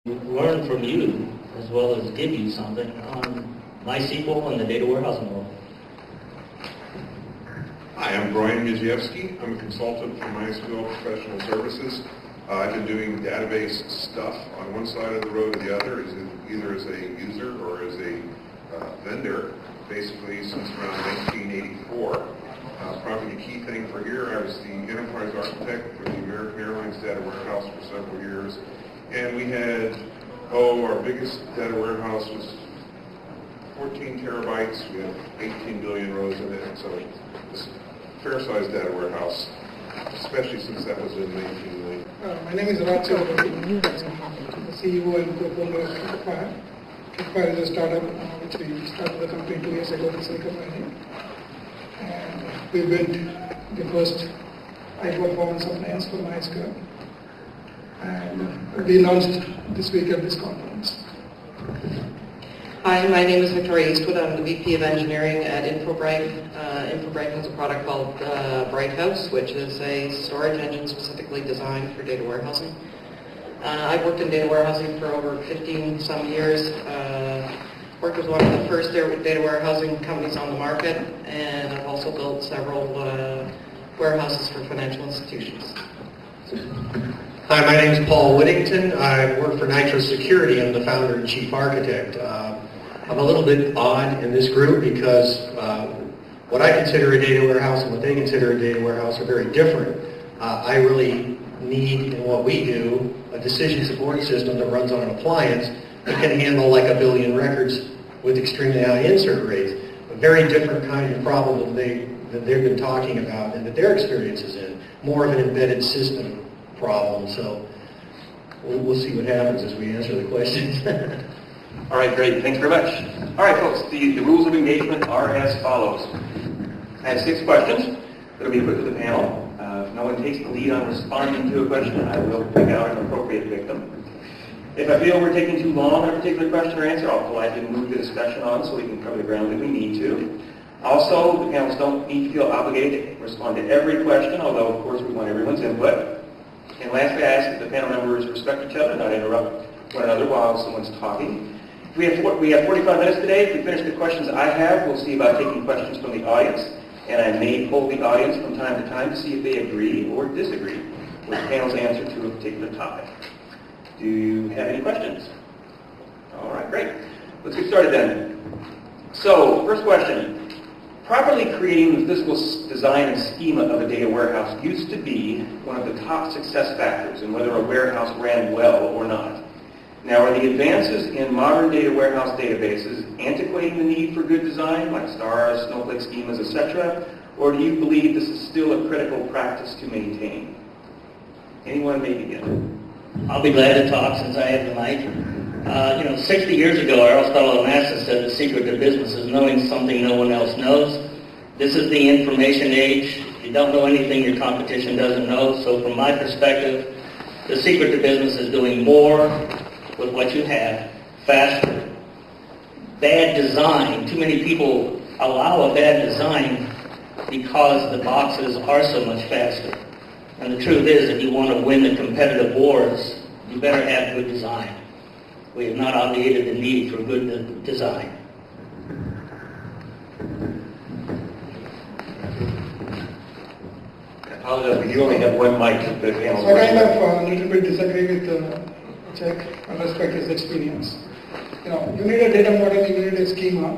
learn from you as well as give you something on MySQL and the data warehousing world. Hi, I'm Brian Mizjewski. I'm a consultant for MySQL Professional Services. I've been doing database stuff on one side of the road or the other, either as a user or as a vendor, basically since around 1984. Probably the key thing for here, I was the enterprise architect for the American Airlines data warehouse for several years. And we had, our biggest data warehouse was 14 terabytes. We had 18 billion rows in it. So it's a fair-sized data warehouse, especially since that was in 1990. My name is Raj Chaudhary. I'm the CEO and co-founder of Kickfire. Kickfire is a startup which we started the company 2 years ago in Silicon Valley. And we built the first high-performance appliance for MySQL. And we launched this week at this conference. Hi, my name is Victoria Eastwood. I'm the VP of Engineering at InfoBright. InfoBright has a product called Brighthouse, which is a storage engine specifically designed for data warehousing. I've worked in data warehousing for over 15 some years. Worked with one of the first data warehousing companies on the market, and I've also built several warehouses for financial institutions. Hi, my name is Paul Whittington. I work for Nitro Security. I'm the founder and chief architect. I'm a little bit odd in this group because what I consider a data warehouse and what they consider a data warehouse are very different. I really need, in what we do, a decision support system that runs on an appliance that can handle like 1 billion records with extremely high insert rates. A very different kind of problem that they've been talking about and that their experience is in. More of an embedded system problem, so we'll see what happens as we answer the questions. All right, great. Thanks very much. All right, folks, the rules of engagement are as follows. I have 6 questions that will be put to the panel. If no one takes the lead on responding to a question, I will pick out an appropriate victim. If I feel we're taking too long on a particular question or answer, I'll politely move the discussion on so we can cover the ground if we need to. Also, the panelists don't need to feel obligated to respond to every question, although, of course, we want everyone's input. And lastly, I ask that the panel members respect each other, not interrupt one another while someone's talking. We have 45 minutes today. If we finish the questions I have, we'll see about taking questions from the audience. And I may poll the audience from time to time to see if they agree or disagree with the panel's answer to a particular topic. Do you have any questions? All right, great. Let's get started then. So, first question. Properly creating the physical design and schema of a data warehouse used to be one of the top success factors in whether a warehouse ran well or not. Now, are the advances in modern data warehouse databases antiquating the need for good design, like stars, Snowflake schemas, etc., or do you believe this is still a critical practice to maintain? Anyone may begin. I'll be glad to talk since I have the mic. 60 years ago, Aristotle Onassis said the secret to business is knowing something no one else knows. This is the information age. You don't know anything your competition doesn't know. So from my perspective, the secret to business is doing more with what you have, faster. Bad design. Too many people allow a bad design because the boxes are so much faster. And the truth is, if you want to win the competitive wars, you better have good design. We have not obviated the need for good design. I apologize, you only have one mic. So I kind of a little bit disagree with Jack and respect his experience. You need a data model, you need a schema,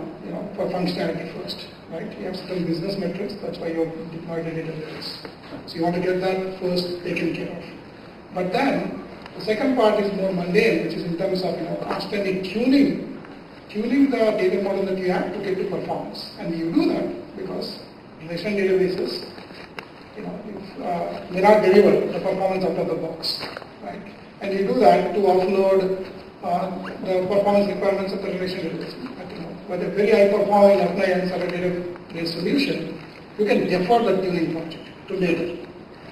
for functionality first, right? You have certain business metrics, that's why you deploy the database. So you want to get that first taken care of. But then, the second part is more mundane, which is in terms of constantly tuning the data model that you have to get to performance. And you do that because relational databases may not deliver the performance out of the box, right? And you do that to offload the performance requirements of the relational database. With a very high performing appliance or a database solution, you can defer the tuning project to later,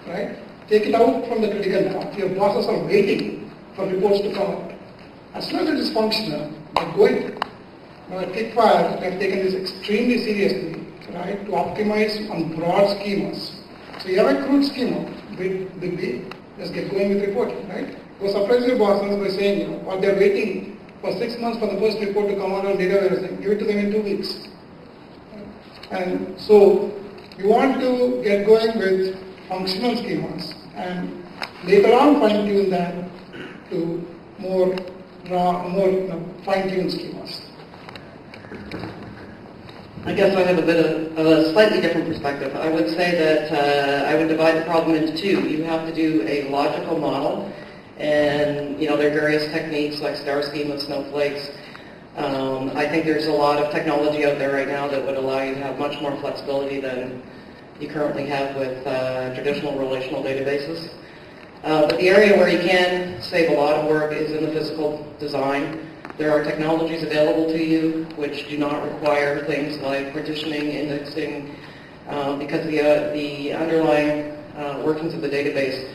right? Take it out from the critical path. Your process of waiting for reports to come out. As long as it is functional, you're going. At Kickfire, we have taken this extremely seriously, right, to optimize on broad schemas. So you have a crude schema, big, just get going with reporting, right? go surprise your bosses by saying, what they're waiting for 6 months for the first report to come out on data warehousing, give it to them in 2 weeks. And so you want to get going with functional schemas and later on fine-tune that to more fine-tuned schemas. I guess I have a bit of a slightly different perspective. I would say that I would divide the problem into two. You have to do a logical model, and there are various techniques like star schema, snowflakes. I think there's a lot of technology out there right now that would allow you to have much more flexibility than you currently have with traditional relational databases. But the area where you can save a lot of work is in the physical design. There are technologies available to you which do not require things like partitioning, indexing, because the underlying workings of the database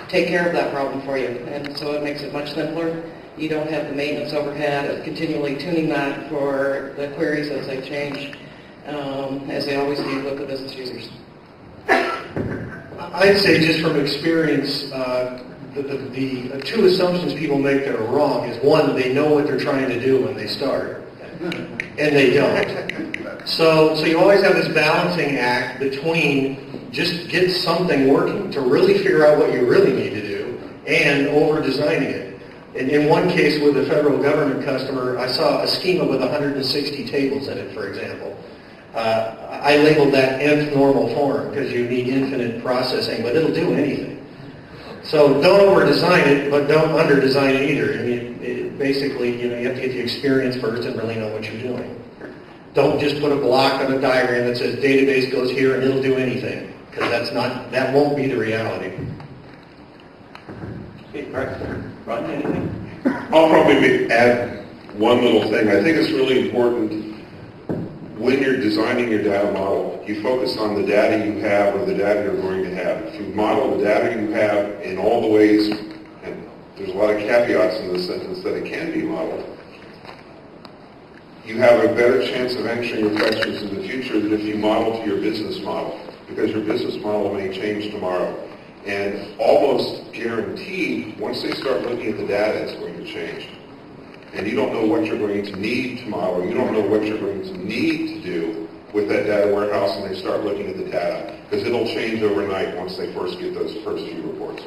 take care of that problem for you. And so it makes it much simpler. You don't have the maintenance overhead of continually tuning that for the queries as they change, as they always do with the business users. I'd say just from experience, the two assumptions people make that are wrong is one, they know what they're trying to do when they start, and they don't. So you always have this balancing act between just get something working to really figure out what you really need to do and over-designing it. In one case with a federal government customer, I saw a schema with 160 tables in it, for example. I labeled that nth normal form because you need infinite processing, but it'll do anything. So don't over-design it, but don't under-design it either. I mean, basically, you have to get the experience first and really know what you're doing. Don't just put a block on a diagram that says database goes here and it'll do anything, because that won't be the reality. Okay, all right. Ron, anything? I'll probably add one little thing. I think it's really important when you're designing your data model, you focus on the data you have or the data you're going to have. If you model the data you have in all the ways, and there's a lot of caveats in this sentence that it can be modeled, you have a better chance of answering your questions in the future than if you model to your business model, because your business model may change tomorrow. And almost guaranteed, once they start looking at the data, it's going to change. And you don't know what you're going to need tomorrow. You don't know what you're going to need to do with that data warehouse, and they start looking at the data, because it'll change overnight once they first get those first few reports.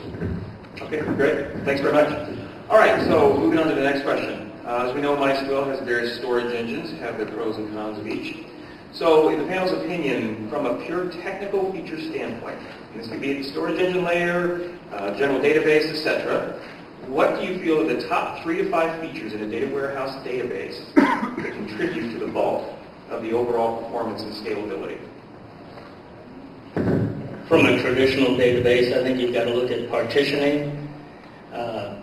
Okay, great. Thanks very much. All right, so moving on to the next question. As we know, MySQL has various storage engines, have their pros and cons of each. So in the panel's opinion, from a pure technical feature standpoint, and this could be at the storage engine layer, general database, etc., what do you feel are the top 3 to 5 features in a data warehouse database that contribute to the bulk of the overall performance and scalability? From a traditional database, I think you've got to look at partitioning.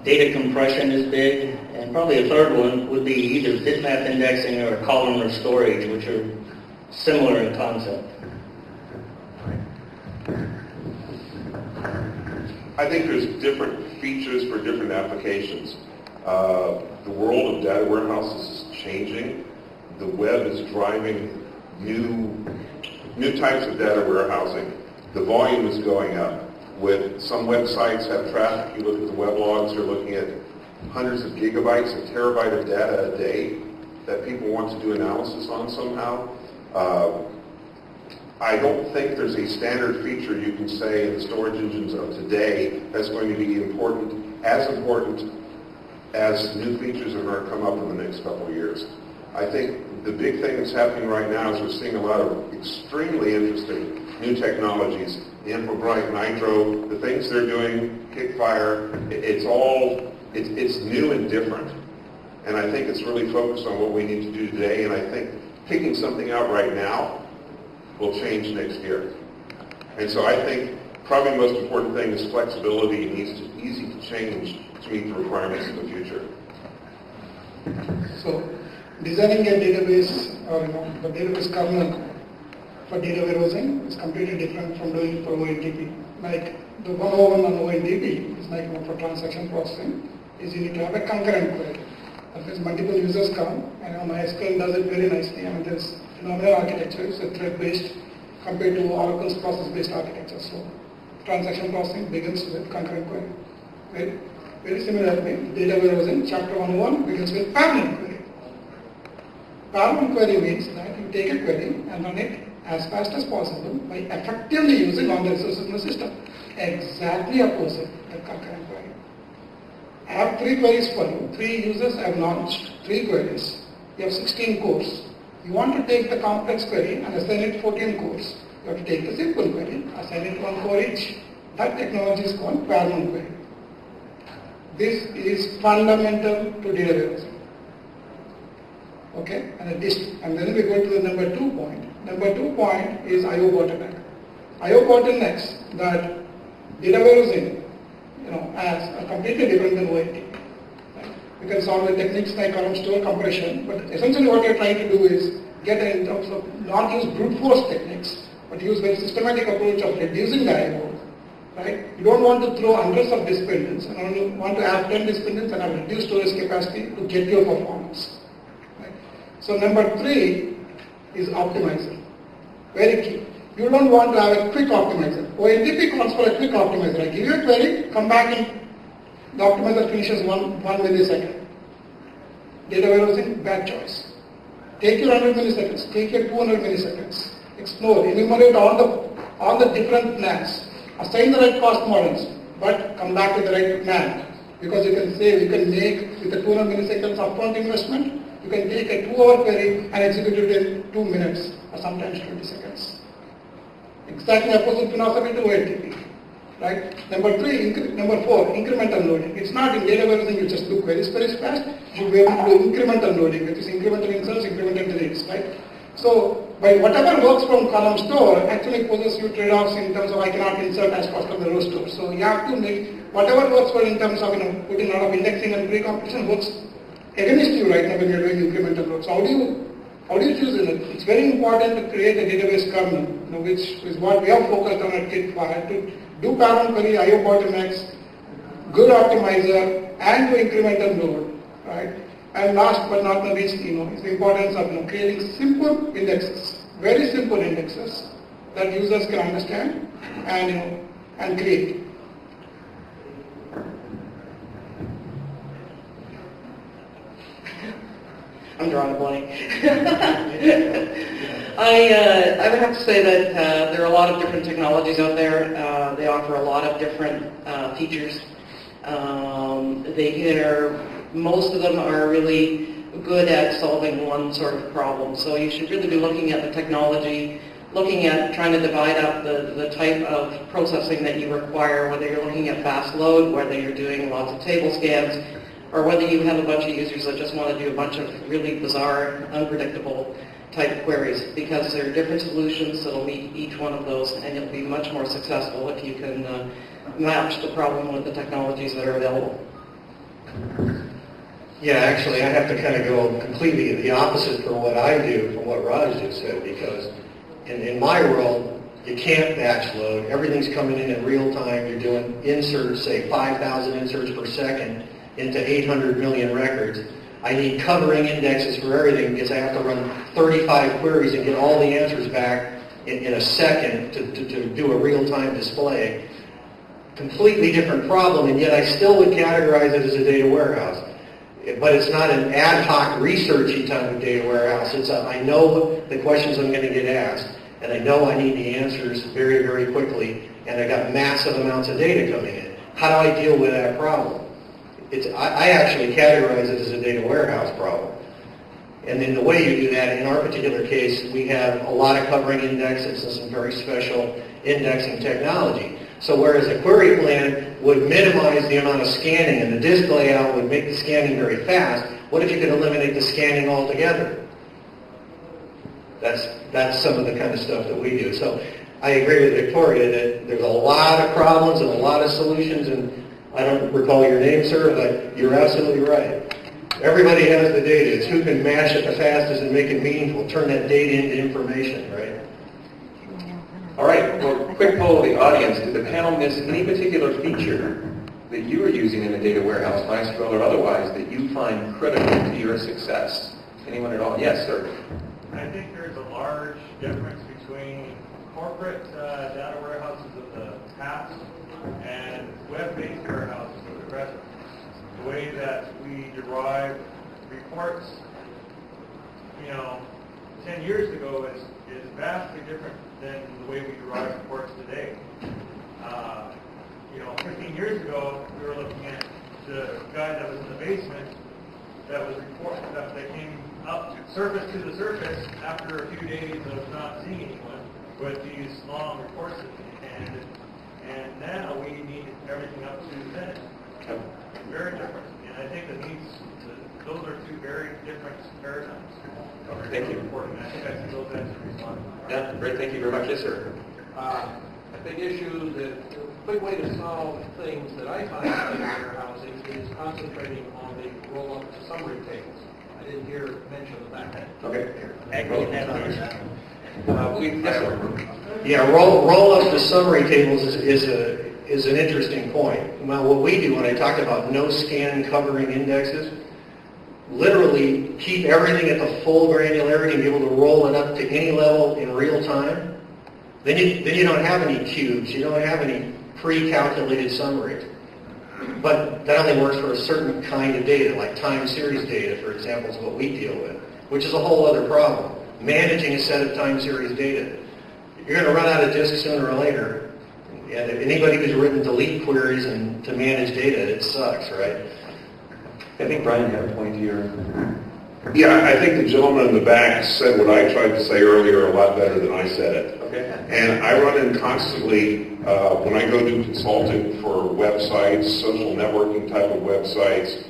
Data compression is big, and probably a third one would be either bitmap indexing or columnar storage, which are similar in concept. I think there's different features for different applications. The world of data warehouses is changing. The web is driving new types of data warehousing. The volume is going up. With some websites have traffic, you look at the web logs, you're looking at hundreds of gigabytes, a terabyte of data a day that people want to do analysis on somehow. I don't think there's a standard feature you can say in the storage engines of today that's going to be important as new features are going to come up in the next couple of years. I think the big thing that's happening right now is we're seeing a lot of extremely interesting new technologies. The InfoBright, Nitro, the things they're doing, Kickfire, it's new and different. And I think it's really focused on what we need to do today, and I think picking something out right now will change next year. And so I think probably the most important thing is flexibility. It needs to be easy to change to meet the requirements of the future. So designing a database or the database kernel for data warehousing is completely different from doing it for OLTP. Like the 101 on OLTP is like for transaction processing is you need to have a concurrent query. That means multiple users come, and MySQL does it very nicely. I mean, there's phenomenal architecture, it's a thread-based compared to Oracle's process-based architecture. So transaction processing begins with concurrent query. Right? Very similarly, data warehousing, chapter 101 begins with parallel query. Parallel query means that you take a query and run it as fast as possible by effectively using all the resources in the system. Exactly opposite the concurrent query. I have 3 queries for you. 3 users have launched 3 queries. You have 16 cores. You want to take the complex query and assign it 14 cores. You have to take the simple query, assign it 1 core each. That technology is called parallel query. This is fundamental to data warehousing. Okay, and then we go to the number 2 point. Number 2 point is I/O bottleneck. I/O bottlenecks that data warehousing, has a completely different than OLTP. Right? We can solve with techniques like column store compression, but essentially what you're trying to do is get in terms of not use brute force techniques, but use very systematic approach of reducing the I/O. Right? You don't want to throw hundreds of disk pendants, and only want to have 10 disk pendants and have reduced storage capacity to get your performance. Right? So number 3 is optimizer. Very key. You don't want to have a quick optimizer. OLTP calls for a quick optimizer. I give you a query, come back and the optimizer finishes 1 millisecond. Data warehousing, bad choice. Take your 100 milliseconds, take your 200 milliseconds. Explore, enumerate all the different plans. Assign the right cost models, but come back to the right plan. Because you can make with the 200 milliseconds upfront investment, you can take a 2-hour query and execute it in 2 minutes or sometimes 20 seconds. Exactly opposite philosophy to OLTP. Right? Number 4, incremental loading. It's not in data warehousing you just do queries fast. You be able to do incremental loading, which is incremental inserts, incremental deletes. Right? So, by whatever works from column store actually poses you trade-offs in terms of I cannot insert as fast as the row store. So you have to make whatever works for in terms of putting a lot of indexing and pre-computation works against you right now when you're doing incremental loads. So how do you choose it? It's very important to create a database kernel, which is what we have focused on at Kit5, to do parallel query, I/O bottlenecks, good optimizer, and do incremental load. Right? And last but not the least, is the importance of creating simple indexes, very simple indexes that users can understand and create. I'm drawing a blank. I would have to say that there are a lot of different technologies out there. They offer a lot of different features. Most of them are really good at solving one sort of problem. So you should really be looking at the technology, looking at trying to divide up the type of processing that you require, whether you're looking at fast load, whether you're doing lots of table scans, or whether you have a bunch of users that just want to do a bunch of really bizarre, unpredictable type queries, because there are different solutions that will meet each one of those, and you'll be much more successful if you can match the problem with the technologies that are available. Yeah, actually, I have to kind of go completely the opposite for what I do from what Raj just said, because in my world, you can't batch load. Everything's coming in real time. You're doing inserts, say 5,000 inserts per second into 800 million records. I need covering indexes for everything because I have to run 35 queries and get all the answers back in a second to do a real-time display. Completely different problem, and yet I still would categorize it as a data warehouse. But it's not an ad hoc researchy type of data warehouse. I know the questions I'm going to get asked, and I know I need the answers very, very quickly, and I got massive amounts of data coming in. How do I deal with that problem? I actually categorize it as a data warehouse problem. And then the way you do that, in our particular case, we have a lot of covering indexes and some very special indexing technology. So whereas a query plan would minimize the amount of scanning and the disk layout would make the scanning very fast, what if you could eliminate the scanning altogether? That's some of the kind of stuff that we do. So I agree with Victoria that there's a lot of problems and a lot of solutions, and I don't recall your name, sir, but you're absolutely right. Everybody has the data. It's who can mash it the fastest and make it meaningful, turn that data into information, right? All right, well, quick poll of the audience. Did the panel miss any particular feature that you are using in the data warehouse, MySQL or otherwise, that you find critical to your success? Anyone at all? Yes, sir. I think there's a large difference between corporate data warehouses of the past and web-based warehouses of the present. the way that we derive reports, 10 years ago is vastly different than the way we derive reports today. 15 years ago, we were looking at the guy that was in the basement that was that came up surface to the surface after a few days of not seeing anyone with these long reports at the end. And now we need everything up to then. Very different. And I think those are two very different paradigms. Thank you. I think I see those answers responding. Yeah, great. Thank you very much. Yes, sir. A big issue, the quick way to solve things that I find in warehousing is concentrating on the roll-up summary tables. I didn't hear mention of that. Okay. Yes, sir. Yeah, roll up the summary tables is an interesting point. Well, what we do when I talk about no scan covering indexes, literally keep everything at the full granularity and be able to roll it up to any level in real time. Then you don't have any cubes, you don't have any pre-calculated summaries. But that only works for a certain kind of data, like time series data, for example, is what we deal with, which is a whole other problem. Managing a set of time series data. You're going to run out of disk sooner or later. And if anybody who's written delete queries and to manage data, it sucks, right? I think Brian had a point here. Yeah, I think the gentleman in the back said what I tried to say earlier a lot better than I said it. Okay. And I run in constantly, when I go do consulting for websites, social networking type of websites,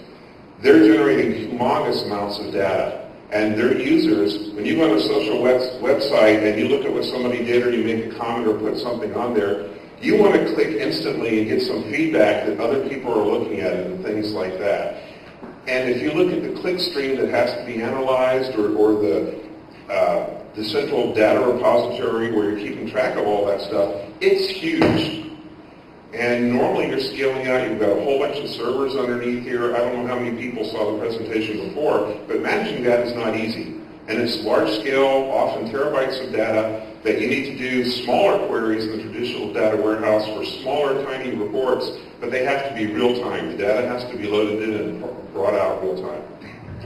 they're generating humongous amounts of data. And their users, when you go on a social website and you look at what somebody did or you make a comment or put something on there, you want to click instantly and get some feedback that other people are looking at it and things like that. And if you look at the click stream that has to be analyzed or the central data repository where you're keeping track of all that stuff, it's huge. And normally you're scaling out, you've got a whole bunch of servers underneath here. I don't know how many people saw the presentation before, but managing that is not easy. And it's large scale, often terabytes of data that you need to do smaller queries in the traditional data warehouse for smaller, tiny reports, but they have to be real time. The data has to be loaded in and brought out real time.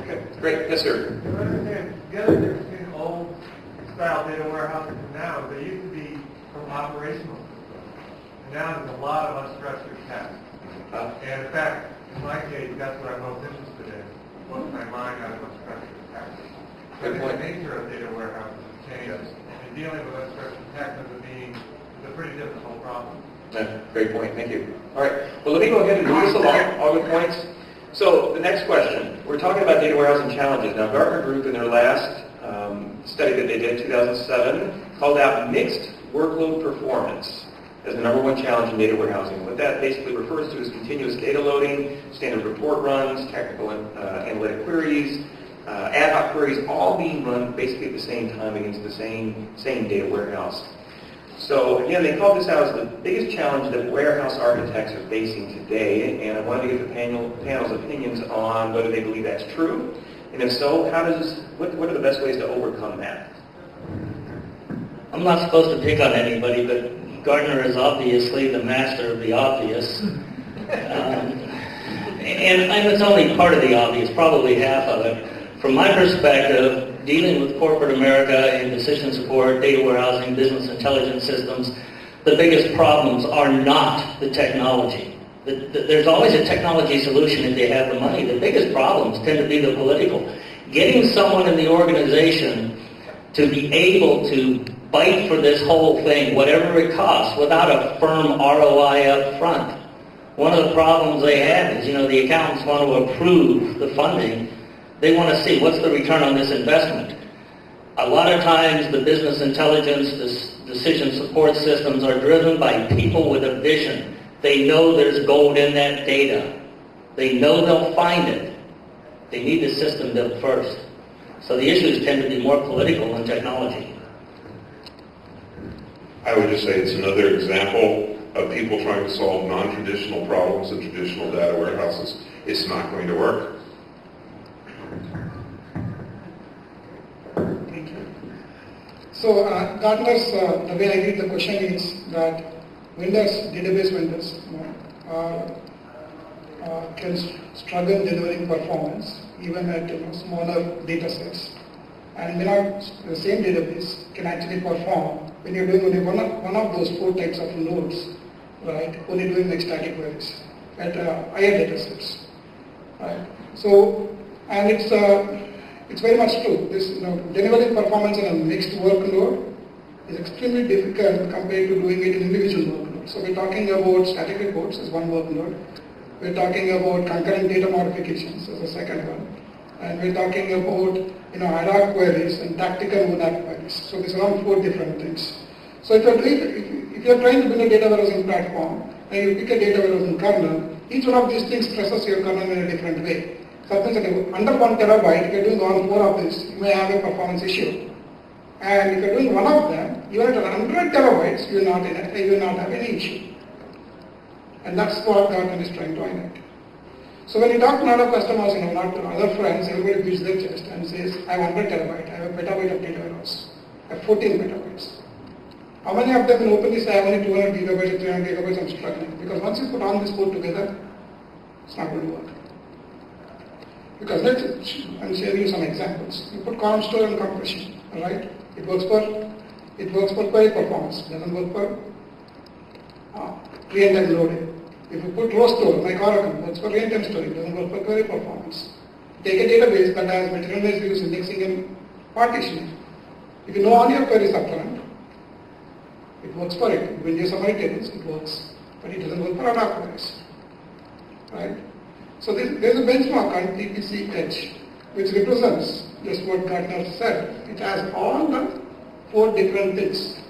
Okay, great. Yes, sir. You understand, the other difference between old style data warehouses and now is they used to be from operational systems. And now there's a lot of unstructured tasks. And in fact, in my case, that's what I'm most interested in. What's my mind out of unstructured tasks? So the nature of data warehouses has changed. And dealing with unstructured tasks as being a pretty difficult problem. Yeah, great point. Thank you. All right. Well, let me go ahead and move this along. All good points. So the next question. We're talking about data warehousing challenges. Now, Gartner Group in their last study that they did in 2007 called out mixed workload performance as the #1 challenge in data warehousing. What that basically refers to is continuous data loading, standard report runs, technical analytic queries, ad hoc queries, all being run basically at the same time against the same data warehouse. So again, they called this out as the biggest challenge that warehouse architects are facing today, and I wanted to get the panel's opinions on whether they believe that's true, and if so, what are the best ways to overcome that? I'm not supposed to pick on anybody, but Gartner is obviously the master of the obvious. And it's only part of the obvious, probably half of it. From my perspective, dealing with corporate America in decision support, data warehousing, business intelligence systems, the biggest problems are not the technology. There's always a technology solution if they have the money. The biggest problems tend to be the political. Getting someone in the organization to be able to fight for this whole thing, whatever it costs, without a firm ROI up front. One of the problems they have is, the accountants want to approve the funding. They want to see what's the return on this investment. A lot of times the business intelligence, decision support systems are driven by people with a vision. They know there's gold in that data. They know they'll find it. They need the system built first. So the issues tend to be more political than technology. I would just say it's another example of people trying to solve non-traditional problems in traditional data warehouses. It's not going to work. So Gartner's, the way I read the question is that vendors, database vendors, can struggle delivering performance even at smaller data sets. And may not, the same database can actually perform when you're doing only one of those 4 types of nodes, right? Only doing like static queries at higher data sets, right? So, and it's very much true. This delivering performance in a mixed workload is extremely difficult compared to doing it in individual workloads. So we're talking about static reports as one workload. We're talking about concurrent data modifications as a second one. And we're talking about ad hoc queries and tactical monad queries. So these are all 4 different things. So if you're trying to build a data warehousing platform and you pick a data warehousing kernel, each one of these things stresses your kernel in a different way. So that means under 1 terabyte, if you're doing all 4 of this, you may have a performance issue. And if you're doing one of them, even at 100 terabytes, you will not have any issue. And that's what Gartner is trying to highlight. So when you talk to a lot of customers, not to other friends, everybody beats their chest and says, I have 100 terabyte, I have a petabyte of data warehouse, I have 14 petabytes. How many of them will openly say, I have only 200 gigabytes or 300 gigabytes, I'm struggling? Because once you put all this code together, it's not going to work. Because I'm sharing you some examples. You put column store and compression, all right? It works for query performance. It doesn't work for real-time loading. If you put row store, like Oracle, it works for real-time storage. It doesn't work for query performance. Take a database that has materialized views, indexing, and partitioning. If you know all your queries up front, it works for it. When you summary tables, it works. But it doesn't work for ad hoc queries. Right? So there's a benchmark on TPC Edge, which represents just what Gartner said. It has all the 4 different things.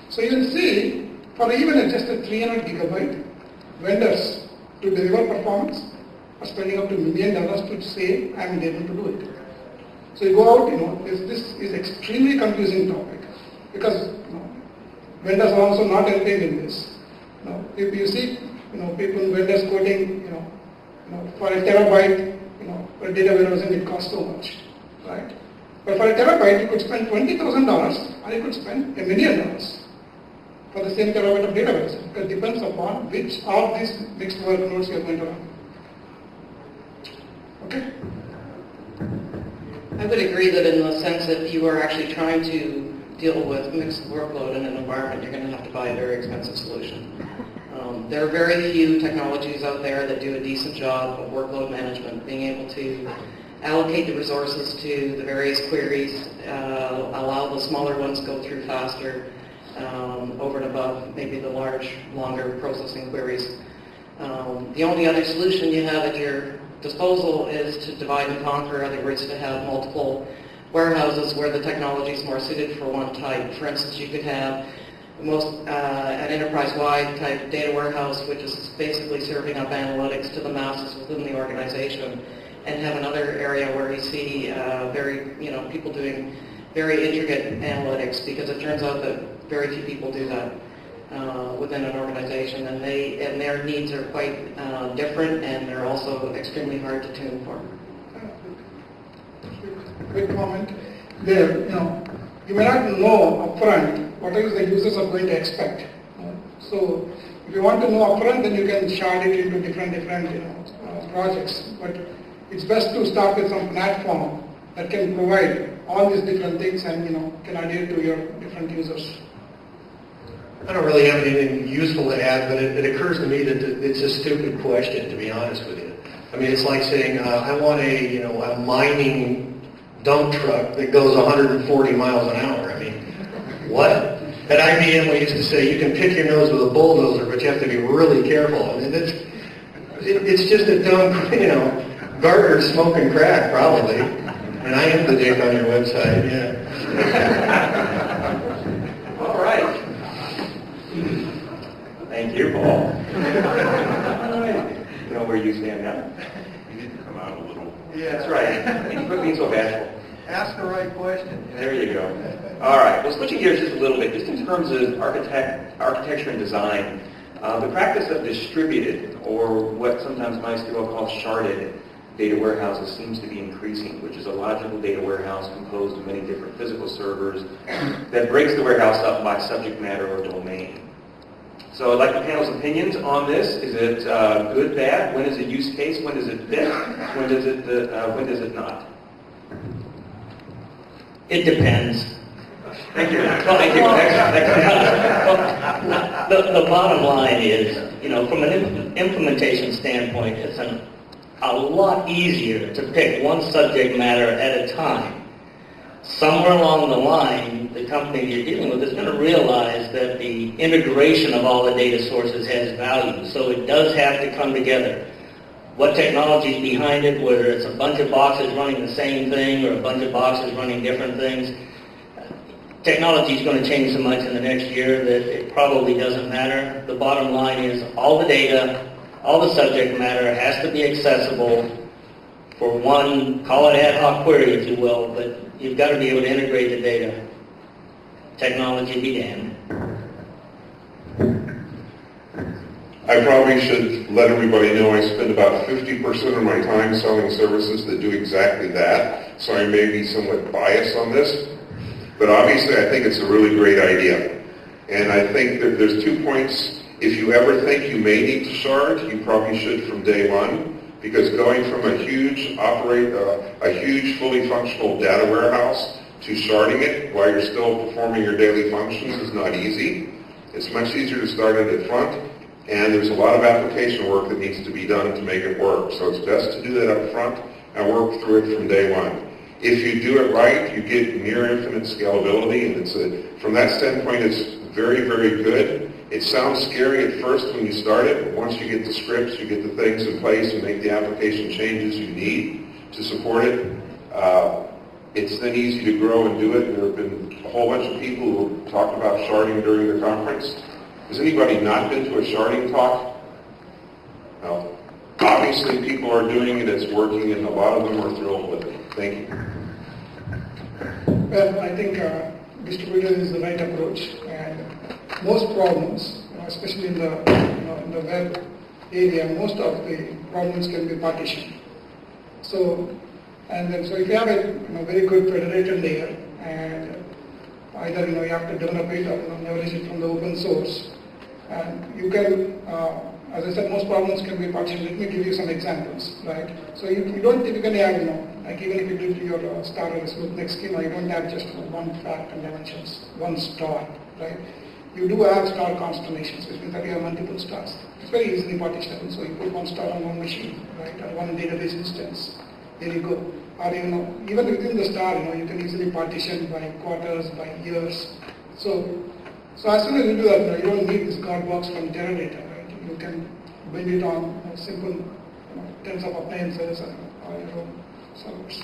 So you will see, for even just a 300 gigabyte, vendors to deliver performance are spending up to $1 million to say, I'm able to do it. So you go out, this is extremely confusing topic because vendors are also not helping in this. If you see, people, vendors quoting, for a terabyte, for data warehousing it costs so much, right? But for a terabyte, you could spend $20,000 or you could spend $1 million for the same terabyte of data warehousing. Because it depends upon which of these mixed workloads you are going to run. Okay? I would agree that in the sense that you are actually trying to deal with mixed workload in an environment, you're going to have to buy a very expensive solution. There are very few technologies out there that do a decent job of workload management, being able to allocate the resources to the various queries, allow the smaller ones go through faster, over and above maybe the large, longer processing queries. The only other solution you have at your disposal is to divide and conquer, in other words, to have multiple warehouses where the technology is more suited for one type. For instance, you could have an enterprise-wide type data warehouse, which is basically serving up analytics to the masses within the organization, and have another area where you see people doing very intricate analytics, because it turns out that very few people do that within an organization, and their needs are quite different, and they're also extremely hard to tune for. Quick comment there. You may not know upfront what is the users are going to expect. So if you want to know upfront, then you can shard it into different projects. But it's best to start with some platform that can provide all these different things and can adhere to your different users. I don't really have anything useful to add, but it occurs to me that it's a stupid question, to be honest with you. I mean, it's like saying, I want a mining dump truck that goes 140 miles an hour. I mean, what? At IBM, we used to say, you can pick your nose with a bulldozer, but you have to be really careful. I mean, it's just a dumb, Gartner's smoking crack, probably. And I am the dick on your website, yeah. All right. Thank you, Paul. You know where you stand now? You need to come out a little. Yeah, that's right. You quit being so bashful. Ask the right question. There you go. All right. Well, switching gears just a little bit, just in terms of architecture and design, the practice of distributed, or what sometimes MySQL calls sharded, data warehouses seems to be increasing, which is a logical data warehouse composed of many different physical servers that breaks the warehouse up by subject matter or domain. So I'd like the panel's opinions on this. Is it good, bad? When is it use case? When does it fit? When does it not? It depends. Thank you. Thank you. The bottom line is, from an implementation standpoint, it's a lot easier to pick one subject matter at a time. Somewhere along the line, the company you're dealing with is going to realize that the integration of all the data sources has value. So it does have to come together. What technology is behind it, whether it's a bunch of boxes running the same thing or a bunch of boxes running different things, technology is going to change so much in the next year that it probably doesn't matter. The bottom line is all the data, all the subject matter has to be accessible for one, call it ad hoc query if you will, but you've got to be able to integrate the data. Technology be damned. I probably should let everybody know I spend about 50% of my time selling services that do exactly that, so I may be somewhat biased on this. But obviously I think it's a really great idea. And I think that there's 2 points. If you ever think you may need to shard, you probably should from day one, because going from a huge fully functional data warehouse to sharding it while you're still performing your daily functions is not easy. It's much easier to start it at front, and there's a lot of application work that needs to be done to make it work. So it's best to do that up front and work through it from day one. If you do it right, you get near infinite scalability, and from that standpoint, it's very, very good. It sounds scary at first when you start it, but once you get the scripts, you get the things in place and make the application changes you need to support it, it's then easy to grow and do it. There have been a whole bunch of people who talked about sharding during the conference. Has anybody not been to a sharding talk? No. Obviously, people are doing it, it's working, and a lot of them are thrilled with it. Thank you. Well, I think distributed is the right approach, and most problems, especially in the web area, most of the problems can be partitioned. So if you have a very good federated layer, and either you have to develop it or leverage it from the open source, and you can, as I said, most problems can be partitioned. Let me give you some examples, right? So you don't typically have, like even if you do your star with next schema, you don't have just one fact and dimensions, one star, right? You do have star constellations, which means that you have multiple stars. It's very easily partitionable. So you put one star on one machine, right, or one database instance. There you go. Or even within the star, you can easily partition by quarters, by years. So as soon as you do that, you don't need this guard box from Teradata, right? You can build it on simple tens of appliances or your own servers.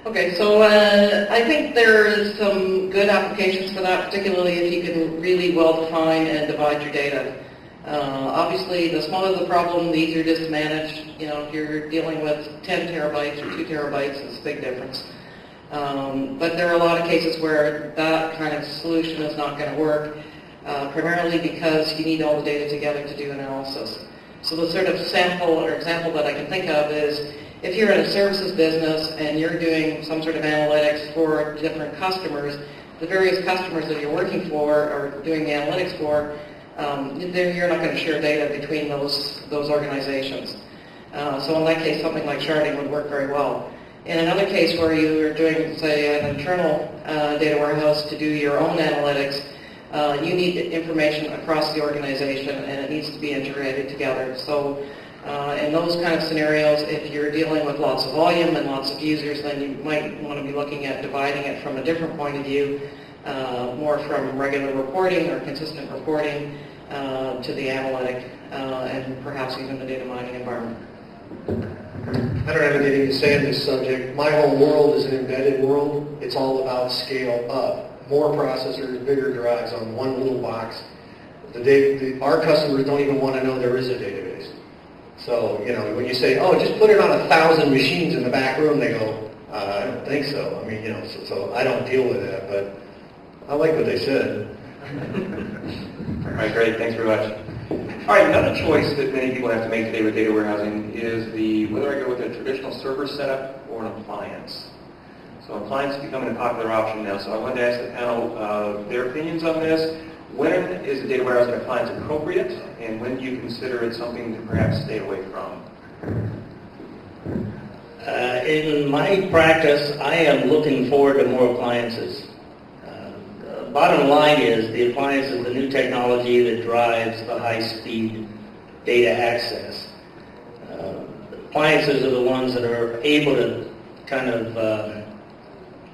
Okay, so I think there is some good applications for that, particularly if you can really well define and divide your data. Obviously, the smaller the problem, the easier it is to manage. If you're dealing with 10 terabytes or 2 terabytes, it's a big difference. But there are a lot of cases where that kind of solution is not going to work, primarily because you need all the data together to do analysis. So the sort of sample or example that I can think of is if you're in a services business and you're doing some sort of analytics for different customers, the various customers that you're working for or doing the analytics for, you're not going to share data between those organizations. So in that case, something like sharding would work very well. In another case where you are doing, say, an internal data warehouse to do your own analytics, you need information across the organization and it needs to be integrated together. So in those kind of scenarios, if you're dealing with lots of volume and lots of users, then you might want to be looking at dividing it from a different point of view, more from regular reporting or consistent reporting to the analytic and perhaps even the data mining environment. I don't have anything to say on this subject. My whole world is an embedded world. It's all about scale up. More processors, bigger drives on one little box. Our customers don't even want to know there is a database. So, when you say, oh, just put it on 1,000 machines in the back room, they go, I don't think so. I mean, so I don't deal with that, but I like what they said. All right, great. Thanks very much. All right, another choice that many people have to make today with data warehousing is whether I go with a traditional server setup or an appliance. So So appliance is becoming a popular option now. So I wanted to ask the panel their opinions on this. When is a data warehouse and appliance appropriate, and when do you consider it something to perhaps stay away from? In my practice, I am looking forward to more appliances. The bottom line is the appliance is the new technology that drives the high-speed data access. Appliances are the ones that are able to kind of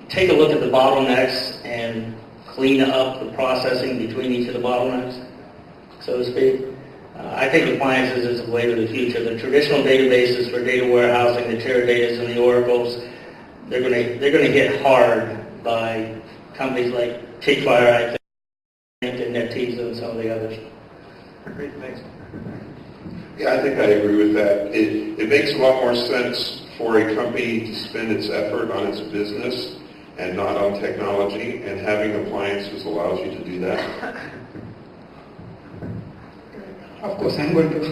take a look at the bottlenecks and clean up the processing between each of the bottlenecks, so to speak. I think appliances is the way to the future. The traditional databases for data warehousing, the Teradatas and the Oracles, they're going to hit hard by companies like Kickfire, I think, and NetTeasa and some of the others. Great, thanks. Yeah, I think I agree with that. It makes a lot more sense for a company to spend its effort on its business and not on technology, and having appliances allows you to do that. Of course, I'm going to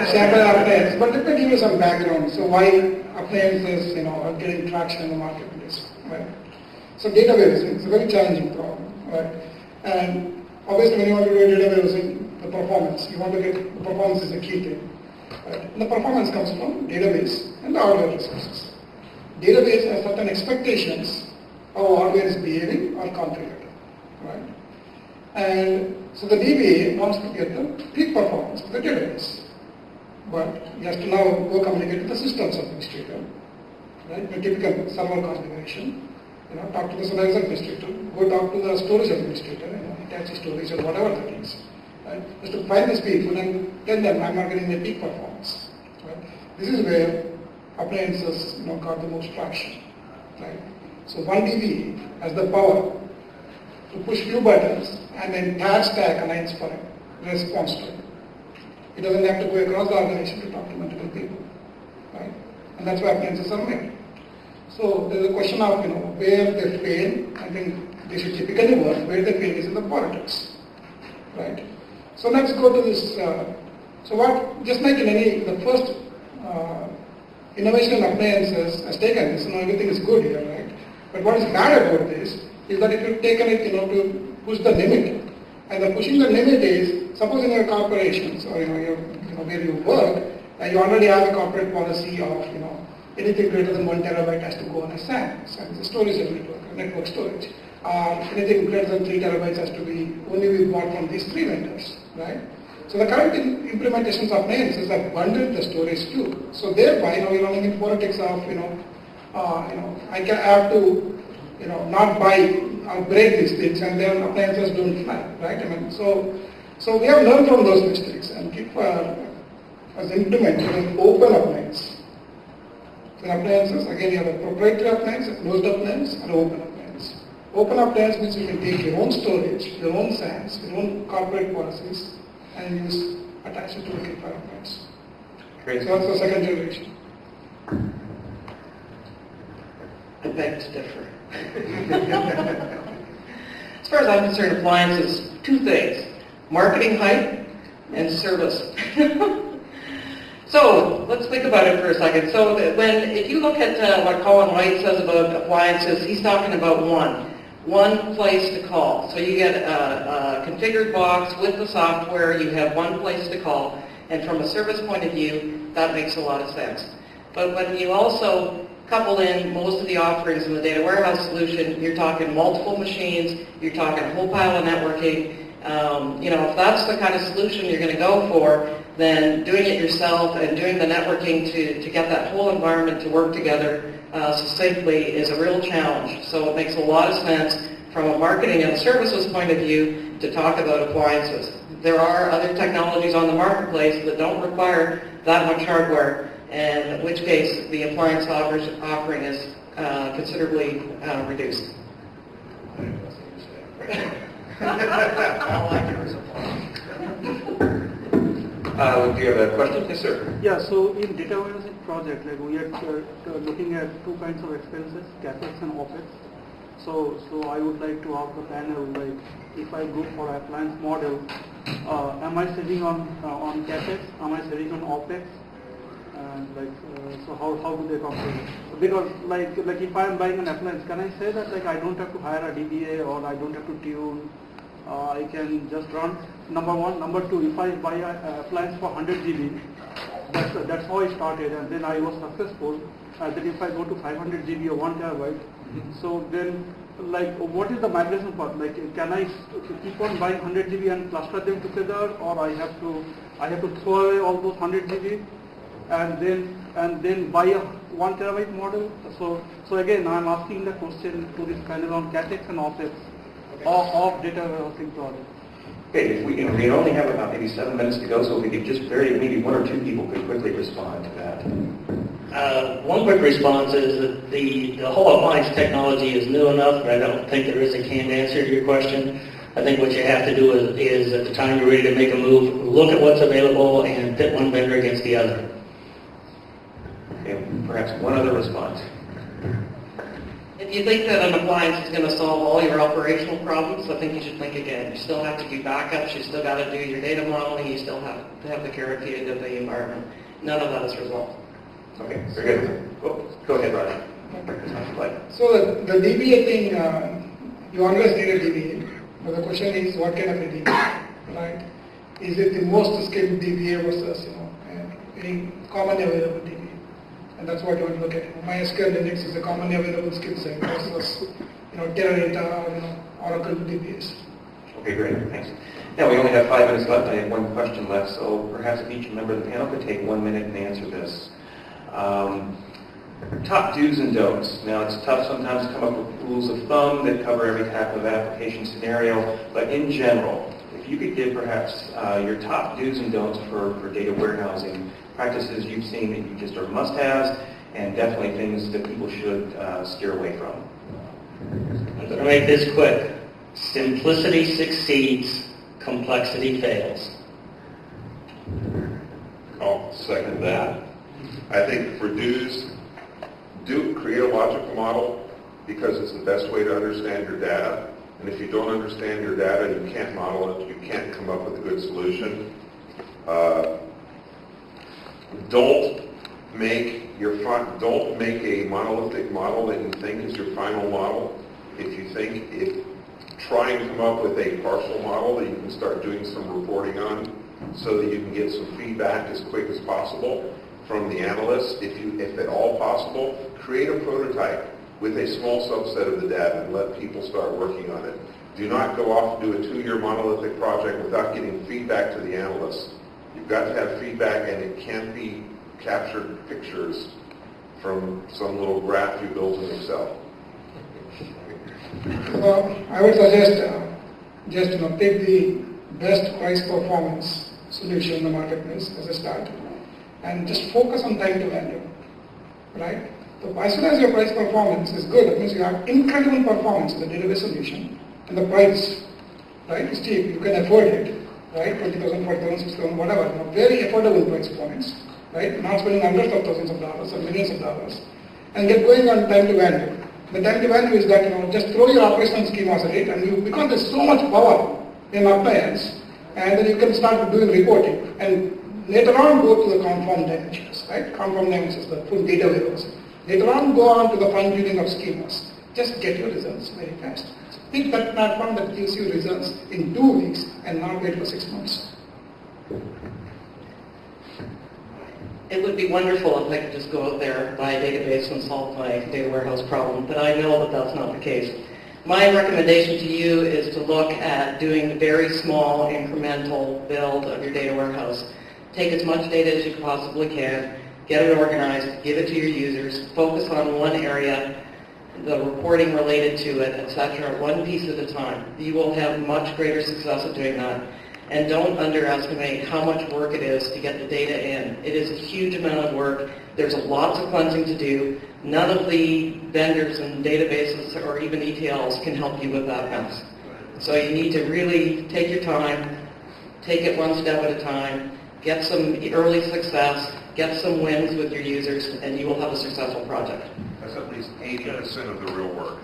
sample appliance, but let me give you some background. So why appliances, are getting traction in the marketplace, right? So database is a very challenging problem, right? And obviously, when you want to do database, the performance, you want to get the performance is the key thing, right? And the performance comes from database and the hardware resources. Database has certain expectations of how hardware is behaving or configured, right? And so the DBA wants to get the peak performance of the database, but he has to now go communicate with the systems administrator, right? The typical server configuration, talk to the service administrator, go talk to the storage administrator, Hitachi storage or whatever that is, right? Just to find these people and tell them I'm not getting the peak performance, right? This is where appliances, got the most traction, right? So one DB has the power to push few buttons and the entire stack aligns for a response to it. It doesn't have to go across the organization to talk to multiple people, right? And that's why appliances are made. So there's a question of, where they fail. I think they should typically work. Where they fail is in the politics, right? So let's go to this. So what, just like in the first innovation in appliances has taken this, everything is good here, right? But what is bad about this is that if you've taken it, to push the limit, and the pushing the limit is, suppose in your corporations or where you work, you already have a corporate policy of anything greater than 1 terabyte has to go on a SAN. SAN is a storage network storage. Anything greater than 3 terabytes has to be only bought from these 3 vendors, right? So the current implementations of appliances have bundled the storage too. So thereby, we're running in politics of, I have to, not buy or break these things, and then appliances don't fly, right? So we have learned from those mistakes and has implemented an open appliance. So in appliances, again, you have a proprietary appliance, a closed appliance, and an open appliance. Open appliance means you can take your own storage, your own SANs, your own corporate policies, and attach it to the Kickfire appliance. Great. So that's the second generation. I beg to differ. As far as I'm concerned, appliances, 2 things: marketing hype and service. So let's think about it for a second. So if you look at what Colin White says about appliances, he's talking about one place to call. So you get a configured box with the software, you have one place to call, and from a service point of view, that makes a lot of sense. But when you also couple in most of the offerings in the data warehouse solution, you're talking multiple machines, you're talking a whole pile of networking. If that's the kind of solution you're going to go for, then doing it yourself and doing the networking to get that whole environment to work together succinctly is a real challenge. So it makes a lot of sense from a marketing and services point of view to talk about appliances. There are other technologies on the marketplace that don't require that much hardware, and in which case the appliance offering is considerably reduced. I like yours. Do you have a question? Yes, sir. Yeah, so in data warehousing project, we are looking at 2 kinds of expenses, CapEx and OpEx. So I would like to ask the panel, if I go for appliance model, am I saving on CapEx? Am I saving on OpEx? And so how do they compare? Because like if I am buying an appliance, can I say that like I don't have to hire a DBA or I don't have to tune? I can just run. Number one. Number two, if I buy an appliance for 100 GB, that's how I started, and then I was successful. Then if I go to 500 GB or 1 terabyte, so then like what is the migration part? Like can I keep on buying 100 GB and cluster them together, or I have to throw away all those 100 GB and then buy a 1 terabyte model? So again, I'm asking the question to this panel on CAPEX and OPEX of data warehousing project. Okay, if we only have about maybe 7 minutes to go, so if we could just maybe one or two people could quickly respond to that. One quick response is that the whole appliance technology is new enough, but I don't think there is a canned answer to your question. I think what you have to do is at the time you're ready to make a move, look at what's available and pit one vendor against the other. Okay, perhaps one other response. If you think that an appliance is going to solve all your operational problems, I think you should think again. You still have to do backups, you still got to do your data modeling, you still have to have the care feed of the environment. None of that is resolved. Okay, very good. Go ahead, Roger. So the DBA thing, you always need a DBA. But the question is, what kind of a DBA, right? Is it the most skilled DBA versus, any commonly available DBA? And that's what you want to look at. MySQL Linux is a commonly available skill set versus, Teradata or, Oracle DBAs. Okay, great. Thanks. Now, we only have 5 minutes left. I have one question left, so perhaps if each member of the panel could take 1 minute and answer this. Top do's and don'ts. Now, it's tough sometimes to come up with rules of thumb that cover every type of application scenario, but in general, if you could give perhaps your top do's and don'ts for data warehousing, practices you've seen that you just are must-haves, and definitely things that people should steer away from. I'm going to make this quick. Simplicity succeeds, complexity fails. I'll second that. I think for do's, create a logical model because it's the best way to understand your data. And if you don't understand your data, you can't model it, you can't come up with a good solution. Don't make a monolithic model that you think is your final model. Try and come up with a partial model that you can start doing some reporting on so that you can get some feedback as quick as possible from the analysts. If at all possible, create a prototype with a small subset of the data and let people start working on it. Do not go off and do a 2-year monolithic project without getting feedback to the analysts. You've got to have feedback, and it can't be captured pictures from some little graph you build in Excel. I would suggest just take the best price performance solution in the marketplace as a start, and just focus on time to value, right? So as soon as your price performance is good, that means you have incredible performance in the database solution, and the price, right, is cheap. You can afford it, right? 20,000, 40,000, 60,000, whatever. Very affordable price points, right? Not spending hundreds of thousands of dollars or millions of dollars, and get going on time to value. The time to value is that just throw your operational schemas at it, and because there's so much power in appliance, and then you can start doing reporting, and later on go to the conform dimensions, right? Conform dimensions, the full data warehouse. Later on go on to the fine tuning of schemas. Just get your results very fast. So pick that platform that gives you results in 2 weeks and not wait for 6 months. It would be wonderful if I could just go out there, buy a database and solve my data warehouse problem, but I know that that's not the case. My recommendation to you is to look at doing a very small incremental build of your data warehouse. Take as much data as you possibly can, get it organized, give it to your users, focus on one area, the reporting related to it, etc., one piece at a time. You will have much greater success at doing that. And don't underestimate how much work it is to get the data in. It is a huge amount of work. There's lots of cleansing to do. None of the vendors and databases or even ETLs can help you with that mess. So you need to really take your time, take it one step at a time, get some early success, get some wins with your users, and you will have a successful project. That's at least 80% of the real work,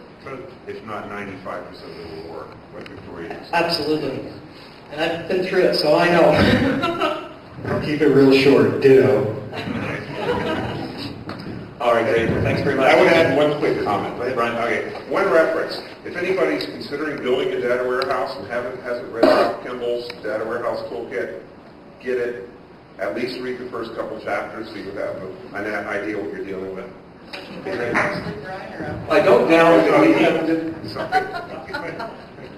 if not 95% of the real work, like Victoria said. Absolutely. And I've been through it, so I know. I'll keep it real short. Ditto. All right, great. Well, thanks very much. I would add one quick comment. Go ahead, Brian. Okay, one reference. If anybody's considering building a data warehouse and hasn't read Kimball's Data Warehouse Toolkit, get it. At least read the first couple chapters so you have an idea what you're dealing with. I don't doubt that we Sorry.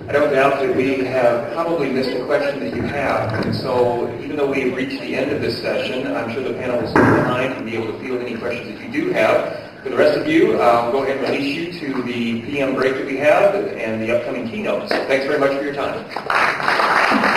I don't doubt that we have probably missed a question that you have. And so even though we've reached the end of this session, I'm sure the panel will stay behind and be able to field any questions that you do have. For the rest of you, I'll go ahead and release you to the PM break that we have and the upcoming keynotes. Thanks very much for your time.